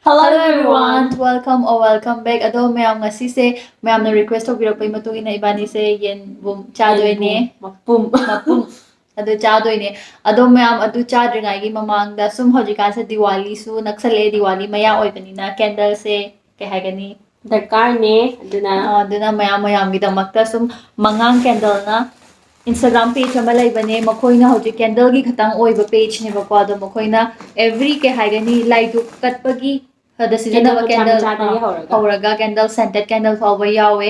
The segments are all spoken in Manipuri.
Hello everyone, welcome or welcome back. Ado mayam ngasi se mayam na request tawbirakpai matung ina ibani se yen bum chadoine mapum ado chadoine ado mayam adu chadringai gi mamangda sum hojika se Diwali su naksale Diwali maya oibanina candle se ke hagani darkar ne aduna mayam gi damakta sum mangang candle na Instagram page ama laibane makoina hoji candle gi khatang oiba page ne bako ado makoina every ke hagani light du katpagi hada season candle hauraga candle scented candle fawba yawe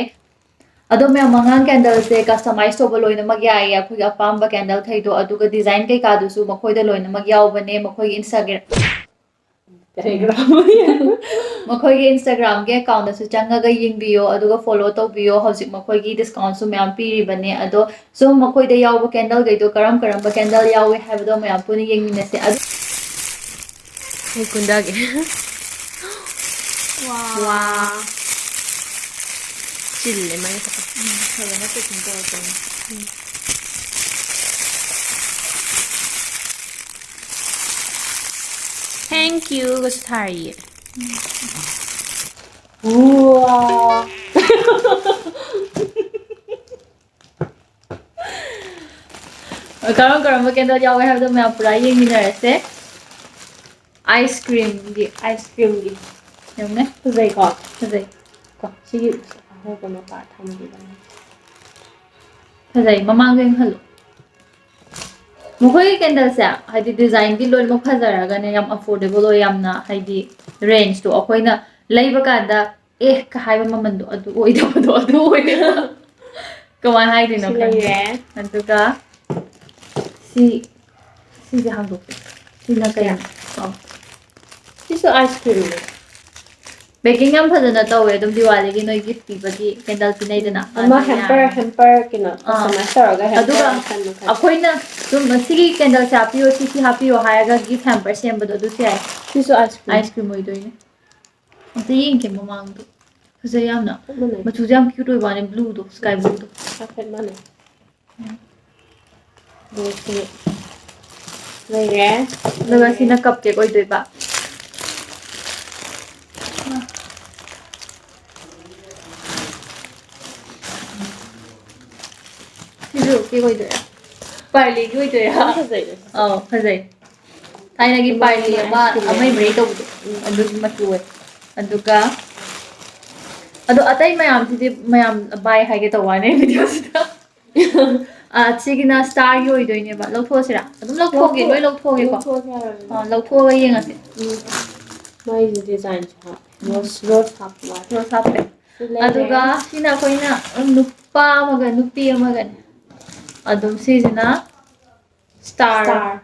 ado me mangang candle se customize to loina magya ya khu apamba candle thaido aduga design kai ka du su makoida loina magya bane makoi Instagram makoigi Instagram ge account su changaga yingbiyo aduga follow tawbiyo hojik makoigi discount su myam piri bane ado so makoida yawba candle gaido karam candle yawe habdo myam puni yengminase adu kundage wow chille mai sa na se tinta thank you gustari wow karam candle yawe habdo myam pura yengminase ice cream gi yamne tuzai ko sigi hoga ma pa thamdi fazai mamang gen halo mukoi candle sa haidi design di loi mo phajaraga ne yam affordable o yamna haidi range to akoina leiba kanda ka haiba maman do adu oi kama haidi no kan antuka si je hangdo si na kaya this is ice cream baking yam phajana tawe dum Diwali gi noi gift pibagi candle pinai dana ama hamper kino customize taraga aduga akoina dum sigi candle cha piyo si hapiyo hayaga gift hamper sembado adu si ai this is ice cream oi doine ate yin ke mamang do phajai yamna machu jam cute oi bane blue do sky blue do perfect mane Lagi daga sina cupcake oi doi ba cái gọi đấy bài lý cái đấy ha phải vậy thay này cái bài lý mà mấy mấy đâu anh được mà chui anh được cả anh được ở đây mày làm bài hay cái tàu này video chị cái na star rồi đấy nhỉ bạn lâu thua sẽ đúng lâu thua cái lâu thua cái quoi lâu thua cái gì ngắt my design cha rose top anh được cả khi nào coi na nupa mà gần nupi mà gần adum sijina star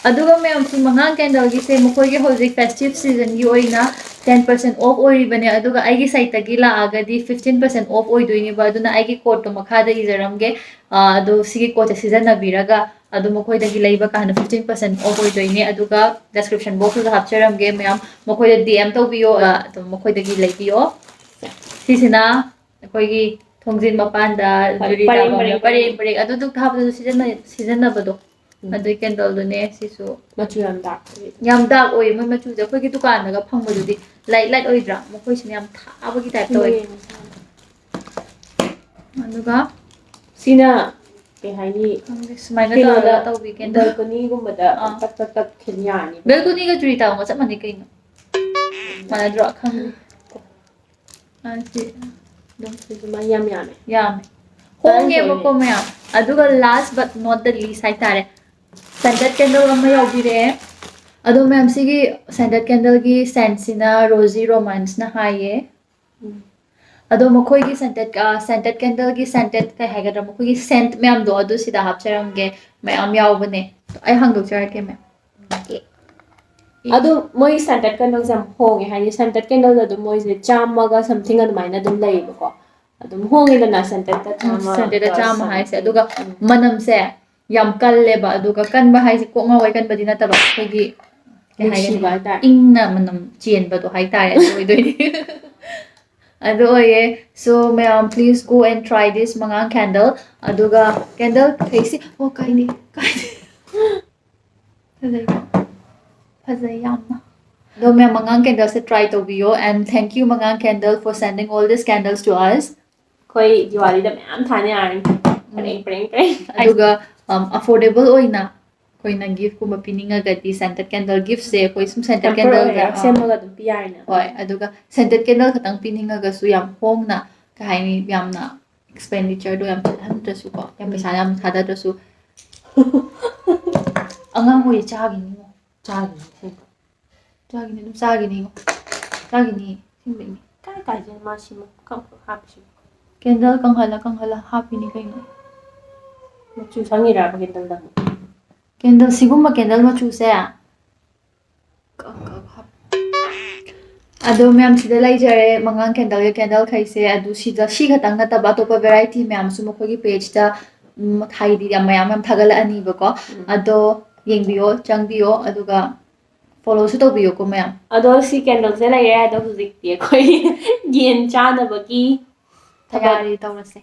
aduga me su mangang candle gi se mokoi ge hojik festive season gi oina 10% off oi bane aduga ai gi site tagi la aga di 15% off oi doini ba aduna ai gi code to makha da izaram ge adu sigi code season na biraga adu mokoi dagi leiba kana 15% off oi doini aduga description box da hapcharam ge mayam mokoi da dm to biyo to mokoi dagi leibiyo sisina koi gi thongjin mapanda juri ta pare adu duk thab du season na bado adu candle do ne sisu machu yam dark oi mai machu ja khoi gi dukan daga phangba du di light oi dra mo khoi sin yam thaba gi type to oi aduga sina ke haini smai na da to bi candle balcony gumba da tak khinyani balcony ga juri ta mo chap mani kai no mana dra khang anti dum sima yam honge bako mayam aduga last but not the least hai tare scented candle amma yaubire adu mayam sigi scented candle gi scent sina rosy romance na haye adu mokoi gi scented candle gi scented kai hagadra mokoi gi scent mayam do adu sida hapcharam ge mayam yaubane ai hangdok charake me adu moi scented candle jam honge hani scented candle adu moi je chamaga something adu maina dum lei ko adum honge na scented da chama hai se aduga manam se yam kalle ba aduga kan ba hai se ko ngawai kan badina ta ba khogi ke hai inna manam chen ba do hai ta oi doi adu oye so ma'am please go and try this mangang candle aduga candle kaisi oh kai ni fazai yamna Do me mangang candle se try to bio and thank you mangang candle for sending all these candles to us. Koi Diwali da mayan thane yarin. Preng preng preng. Aduga affordable oina koina gift kuma pininga gati scented candle gift se koi sum scented candle da semaga dum pi yarina. Hoi aduga scented candle khatang pininga ga su yam hongna ka haini yamna expenditure do yam handrasu ko yam pesa yam thada drasu angang hoi chagini mo chagini dum chagini mo chagini simbini Kai kai jen ma shimo kam happy. candle kanghala happy ni kaino Machu sangira ba candle da. candle siguma candle machu se ado ma'am सिदा लाइजरे मंगांग कैंडल खाइसे अदु सिदा सी खतंग नतबा तो वेराइटी मैम सु मखोगी पेज ता थाइदी या मैम मैम थागल अनि बको अदो येंबियो चंगबियो अदुगा फॉलो सु तो बियो को ma'am Ado si candle se la ira da huzik ti koi yen cha na ba ki तयारी तौरसे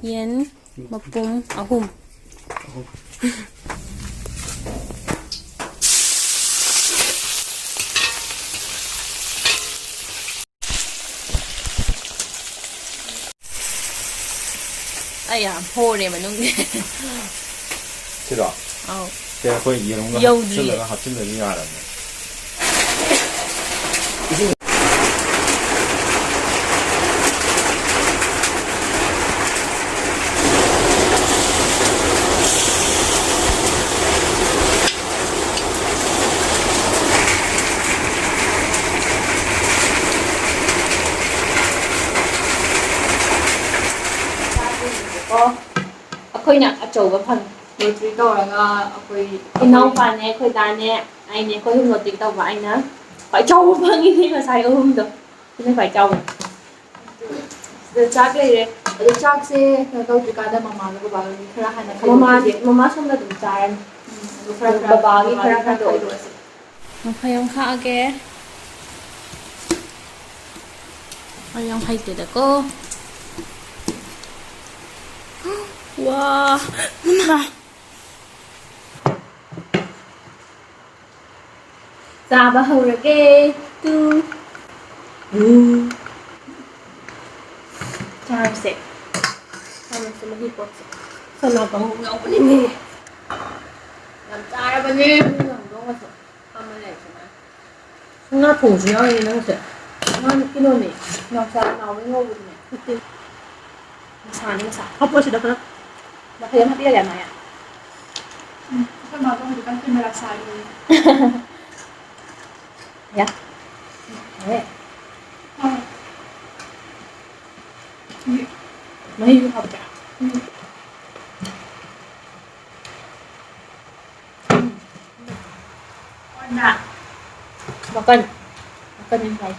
yen mapum ahum. Ay ya, hore manung. 싫어. Aw. 제가 거의 이런 거 여우지. 합칠러가 합칠러지 알았네. Akhoi na achouba phang. Lottery तौरगा अकोई Inau pa ne khoi da ne ai ne khoi hum lotik tau ba ai na. Phải chou phang ni ma sai hum do. Ni phải chou. चाक लेरे अदु चाक से तौ जुकादा ममा लो बाबा नि खरा हाना Mama som da dum charan. अदु खरा Baba gi khara khara do do. Phayong kha age. Ayong hai te da ko. Wow, mama. Chaba hurage tu. Cham se. Cham se mahi pot se. Sana bang ngau ni ni. Làm chai ba ni. Làm đó mà. Ama le chama. Nga thùng gì ai nang se. Nga kilo ni. Nga sa nào với ngô ni. Sa ni sa. Hapo sida pa. Makaya mati yan maya. Kan bago mo kan kamera sa iyo. Ya. Eh. Mahi yu hab. Na. Makan. Makan yang baik.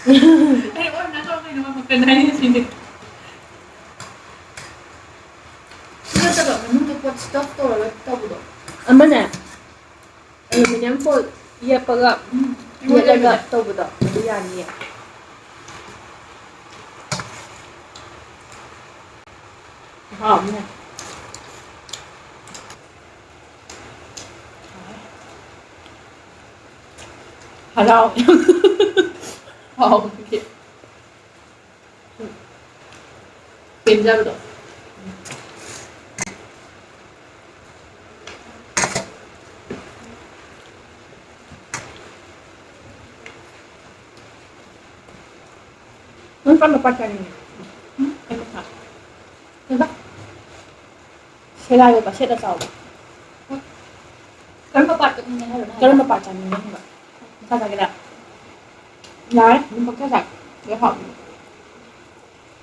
Eh, na to kayo naman magkanayin sini. Sino nung to put stuff to or tabudo. Ama na. Aluminium foil. Iya paga. Iya laga to buda. Iya ni. Ha, na. Halal. Oh, okay. Pinja budo. Mun pa mapakan ni. Ano ka? Diba? Sila yo ba? Sila sao ba? Kan papat ko niya na. Pero mapakan ni ba? Sa kagila. Nói, nhưng mà cái sạch để họ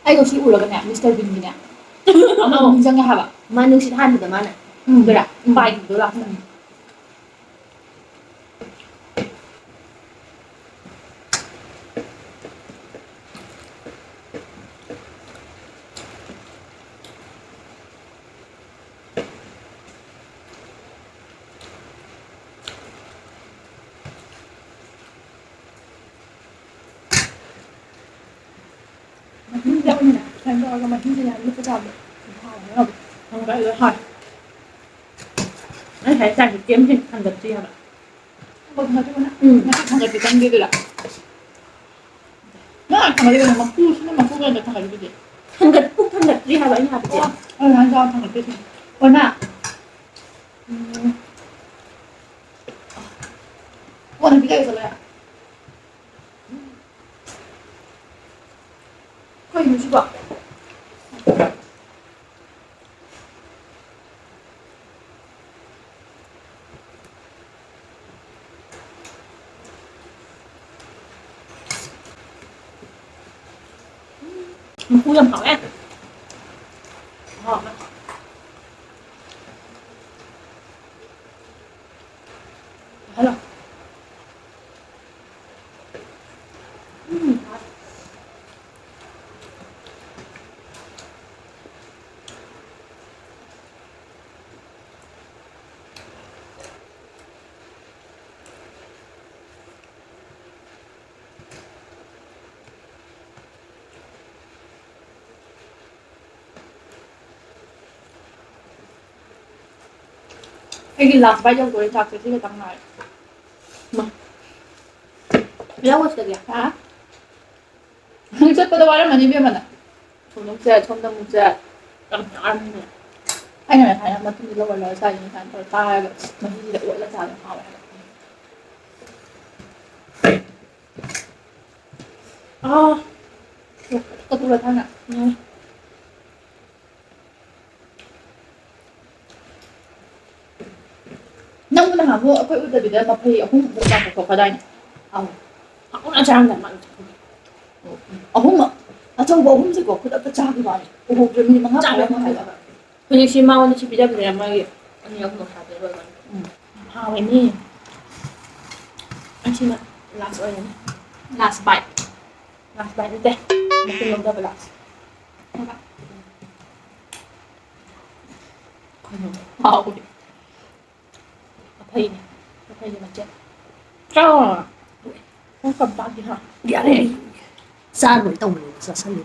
Ai ko si ulo ka na, Mr. Bean niya. Ano minsan nga haba? manung si han da mana. Berak, baik tu lah. Hindi ako niya. Kaya ako hindi niya. Hindi ko sabi. Không phải rồi thôi. Nó phải sang thì kiếm thêm thằng vật gì hả bạn? ꯍꯣꯏ ꯊꯥꯡꯒꯠꯄꯤꯕꯅ ꯎꯝ ꯉꯁꯤ ꯊꯥꯡꯒꯠꯄꯤ ꯆꯪꯗꯦꯗꯨꯔꯥ ꯅꯪ ꯊꯥꯡꯒꯠꯂꯤꯕꯅ ꯃꯀꯨꯁꯤꯅ ꯃꯀꯨ ꯀꯩꯅꯣ ꯊꯥꯡꯒꯠꯂꯤꯗꯨꯗꯤ ꯄꯨꯛ ꯊꯟꯒꯠꯇ꯭ꯔꯤ ꯍꯥꯏꯕ ꯑꯩꯅ ꯍꯥꯏꯕꯗꯤ ꯑꯩ ꯅꯍꯥꯟ ꯆꯥꯕ ꯊꯥꯡꯒꯠꯄꯤꯁꯤ ꯑꯣꯅꯥ ꯀꯣꯟꯅ ꯄꯤꯖꯒꯦ ꯆꯠꯂꯣ ꯀꯩꯅꯣ ꯁꯤꯕꯣ ꯃꯀꯨ ꯌꯥꯝ ꯍꯥꯎꯋꯦ ꯍꯥꯎꯋꯦ ꯍꯜꯂꯣ ꯑꯩꯒꯤ ꯂꯥꯁ ꯕꯥꯏꯠ ꯌꯧꯗꯣꯔꯦ ꯆꯥꯛꯁꯦ ꯁꯤ ꯈꯛꯇꯪ ꯉꯥꯏꯔꯦ ꯌꯥꯎꯁꯜꯂꯦ ꯍꯥ ꯅꯪ ꯆꯠꯄꯗ ꯋꯥꯔꯝꯃꯅꯤ ꯏꯕꯦꯝꯃ ꯅꯪ ꯁꯣꯝꯗ ꯑꯃꯨꯛ ꯆꯠ ꯁꯣꯝꯗ ꯑꯃꯨꯛ ꯆꯠ ꯌꯥꯝ ꯋꯥꯔꯝꯃꯅꯤ ꯑꯩꯅ ꯉꯁꯥꯏꯅ ꯃꯇꯨꯡꯗ ꯂꯧꯍꯜꯂꯒ ꯆꯥꯏꯁꯤꯅ ꯁꯨꯃꯥꯏꯅ ꯇꯧꯔ ꯆꯥꯔꯒ ꯃꯍꯤꯁꯤꯗ ꯑꯣꯠꯂ ꯆꯥꯕ ꯍꯥꯎꯋꯦ ꯍꯥꯏꯕ ꯀꯇꯨꯔ ꯊꯥꯡꯅ ꯅꯪꯕꯨ ꯅꯍꯥꯟꯃꯨꯛ ꯑꯩꯈꯣꯏ ꯎꯗꯕꯤꯗ ꯃꯐꯩ ꯑꯍꯨꯝ ꯈꯛꯇ ꯆꯥꯛ ꯊꯣꯛꯄꯗꯥꯏꯅꯦ ꯍꯥꯎꯅ ꯆꯥꯔꯝꯗꯥꯏ ꯃꯥꯅ ꯑꯍꯨꯝꯃꯛ ꯑꯆꯧꯕ ꯑꯍꯨꯝꯁꯤꯀꯣ ꯈꯨꯗꯛꯇ ꯆꯥꯈꯤꯕ ꯋꯥꯅꯤ ꯎꯍꯧꯗ꯭ꯔꯦ ꯃꯤꯅꯤꯠ ꯃꯉꯥ ꯐꯥꯔꯝꯃꯣꯏ ꯍꯥꯏꯕ ꯍꯧꯖꯤꯛꯁꯤ ꯃꯉꯣꯟꯗ ꯁꯤ ꯄꯤꯖꯕꯗ ꯃꯥꯒꯤ ꯑꯅꯤ ꯑꯍꯨꯝꯂꯛ ꯆꯥꯗꯣꯏꯕ ꯍꯥꯎꯋꯦꯅꯦ ꯑꯁꯤꯅ ꯂꯥꯁ ꯑꯣꯏꯔꯅꯤ ꯂꯥꯁ ꯕꯥꯏꯠ ꯅꯠꯇꯦ ꯃꯀꯨ ꯂꯧꯊꯕ ꯂꯥꯁ ꯍꯥꯎꯋꯦ ꯃꯐꯩꯅꯦ ꯃꯆꯦꯠ ꯆꯥꯎ ꯅꯪ ꯀꯝꯄꯥꯛꯀꯤ ꯍꯥ ꯌꯥꯔꯦ ꯆꯥꯔꯣꯏ ꯇꯧꯕꯅꯦ ꯆꯥꯁꯜꯂꯤ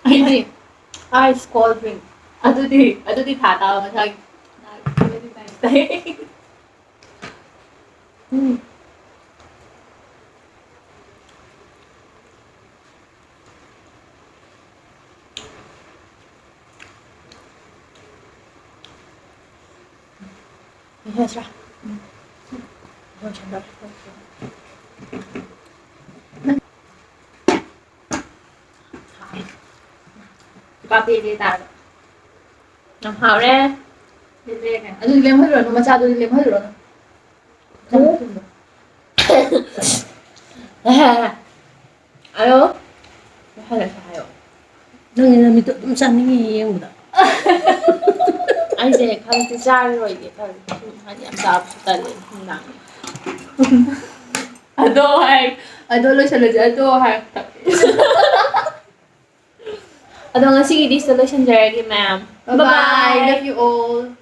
ꯑꯩꯗꯤ ꯑꯥꯏꯁ ꯀꯣꯜ ꯗ꯭ꯔꯤꯡ ꯑꯗꯨꯗꯤ ꯊꯥ ꯇꯥꯕ ꯃꯁꯥꯒꯤ ꯌꯦꯡꯁꯤꯔꯥ ꯂꯣꯏꯁꯟꯗꯣꯔꯦ ꯄꯥꯄꯦ ꯇꯥꯔꯕ ꯌꯥꯝ ꯍꯥꯎꯔꯦ ꯑꯗꯨꯗꯤ ꯂꯦꯝꯍꯜꯂꯨꯔꯅꯨ ꯃꯆꯥꯗꯨꯗꯤ ꯂꯦꯝꯍꯜꯂꯨꯔꯅꯨ ꯑꯌꯣ ꯍꯜꯂꯁꯦ ꯍꯥꯏꯌꯣ ꯅꯪꯒꯤ ꯅꯨꯃꯤꯠꯇꯣ ꯑꯗꯨꯝ ꯆꯥꯅꯤꯡꯉꯤ ꯌꯦꯡꯕꯗ ꯑꯩꯁꯦ ꯈꯔꯗꯤ ꯆꯥꯔꯔꯣꯏꯒꯦ ꯈꯜꯂꯤ ꯍꯥꯏꯗꯤ ꯌꯥꯝ ꯆꯥꯕꯁꯨ ꯇꯜꯂꯦ ꯅꯨꯡꯗꯥꯡ ꯑꯗꯣ ꯂꯣꯏꯁꯤꯜꯂꯁꯦ ꯑꯗꯣ ꯍꯥꯏꯔꯛꯇ ꯑꯗꯣ ꯉꯁꯤꯒꯤꯗꯤ ꯁꯤꯗ ꯂꯣꯏꯁꯤꯟꯖꯔꯒꯦ ꯃꯌꯥꯝ Bye bye. Love you all.